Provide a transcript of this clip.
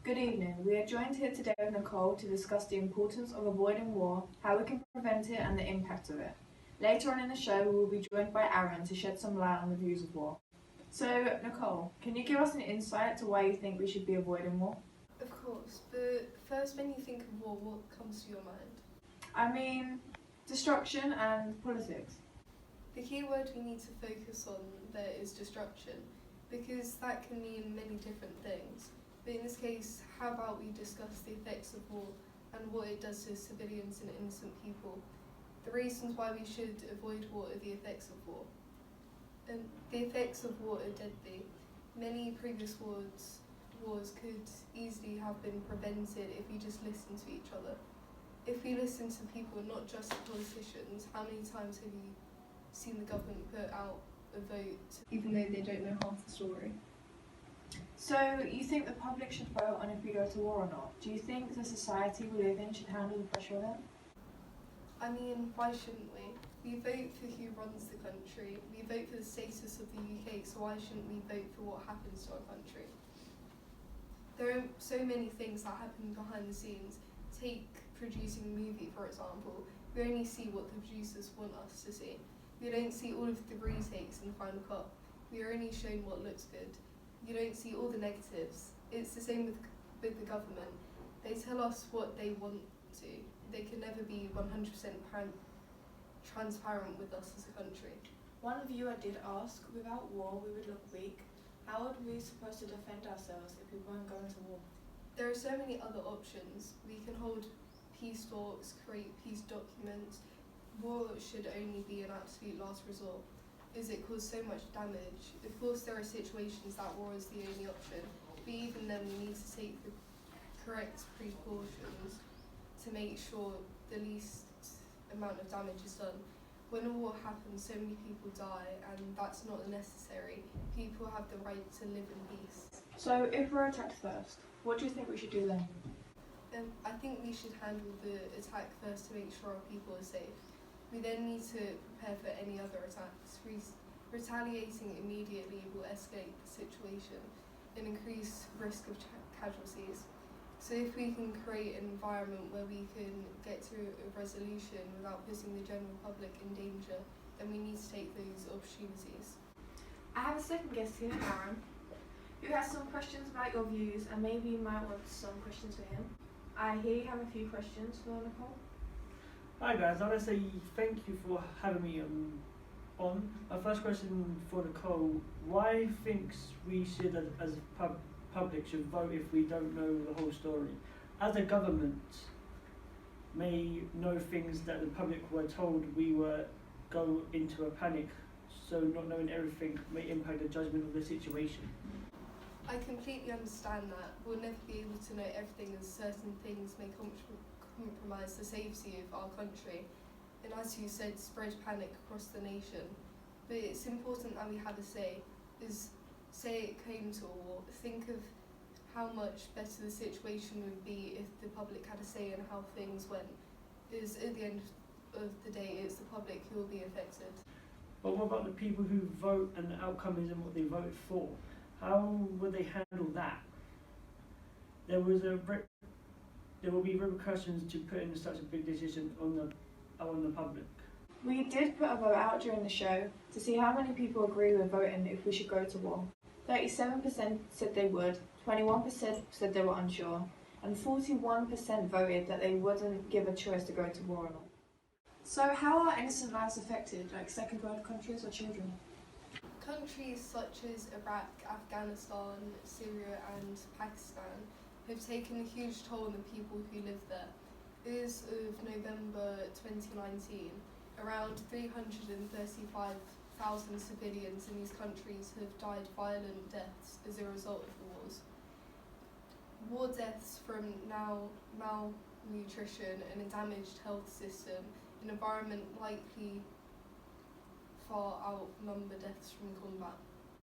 Good evening. We are joined here today with Nicole to discuss the importance of avoiding war, how we can prevent it and the impact of it. Later on in the show we will be joined by Aaron to shed some light on the views of war. So Nicole, can you give us an insight to why you think we should be avoiding war? Of course, but first when you think of war, what comes to your mind? I mean, destruction and politics. The key word we need to focus on there is destruction, because that can mean many different things. But in this case, how about we discuss the effects of war and what it does to civilians and innocent people? The reasons why we should avoid war are the effects of war. The effects of war are deadly. Many previous wars could easily have been prevented if we just listened to each other. If we listen to people, not just politicians, how many times have you seen the government put out a vote even though they don't know half the story? So you think the public should vote on if we go to war or not? Do you think the society we live in should handle the pressure of it? I mean, why shouldn't we? We vote for who runs the country. We vote for the status of the UK, so why shouldn't we vote for what happens to our country? There are so many things that happen behind the scenes. Take producing a movie, for example. We only see what the producers want us to see. We don't see all of the retakes in the final cut. We are only shown what looks good. You don't see all the negatives. It's the same with the government. They tell us what they want to. They can never be 100% transparent with us as a country. One viewer did ask, without war we would look weak. How are we supposed to defend ourselves if we weren't going to war? There are so many other options. We can hold peace talks, create peace documents. War should only be an absolute last resort, as it caused so much damage. Of course there are situations that war is the only option, but even then we need to take the correct precautions to make sure the least amount of damage is done. When a war happens, so many people die, and that's not necessary. People have the right to live in peace. So if we're attacked first, what do you think we should do then? I think we should handle the attack first to make sure our people are safe. We then need to prepare for any other attacks. Retaliating immediately will escalate the situation and increase risk of casualties. So if we can create an environment where we can get to a resolution without putting the general public in danger, then we need to take those opportunities. I have a second guest here, Aaron, who has some questions about your views, and maybe you might want some questions for him. I hear you have a few questions for Nicole. Hi guys, I want to say thank you for having me on. My first question for Nicole: why thinks we should, as public, should vote if we don't know the whole story? As a government may know things that the public were told, we were go into a panic, so not knowing everything may impact the judgment of the situation. I completely understand that. We'll never be able to know everything, as certain things may compromise the safety of our country, and as you said, spread panic across the nation. But it's important that we have a say. Is say it came to a war, think of how much better the situation would be if the public had a say in how things went. Is at the end of the day, it's the public who will be affected. But what about the people who vote and the outcome isn't what they voted for? How would they handle that? There will be repercussions to putting such a big decision on the public. We did put a vote out during the show to see how many people agree with voting if we should go to war. 37% said they would, 21% said they were unsure, and 41% voted that they wouldn't give a choice to go to war or not. So how are innocent lives affected, like second world countries or children? Countries such as Iraq, Afghanistan, Syria and Pakistan have taken a huge toll on the people who live there. As of November 2019, around 335,000 civilians in these countries have died violent deaths as a result of the wars. War deaths from malnutrition and a damaged health system, an environment likely far outnumber deaths from combat.